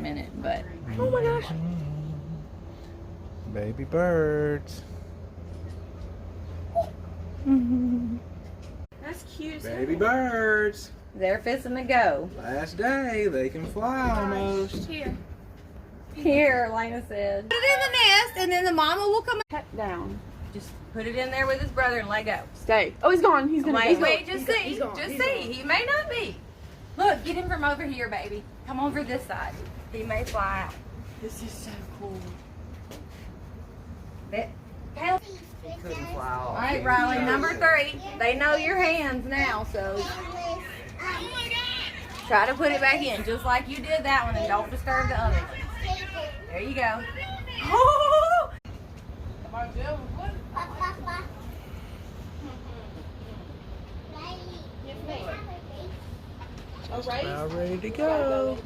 minute, but oh my gosh. Baby birds. That's cute. Baby birds. They're fixing to go. Last day, they can fly almost. Here, Lena said. Put it in the nest, and then the mama will come. Cut down. Just put it in there with his brother and let go. Stay. Oh, he's gone. He's gonna go. Wait, just see. Just see. He may not be. Look, get him from over here, baby. Come over this side. He may fly out. This is so cool. All right, Riley, number 3. They know your hands now, so try to put it back in just like you did that one, and don't disturb the other one. There you go. Oh! About ready to go.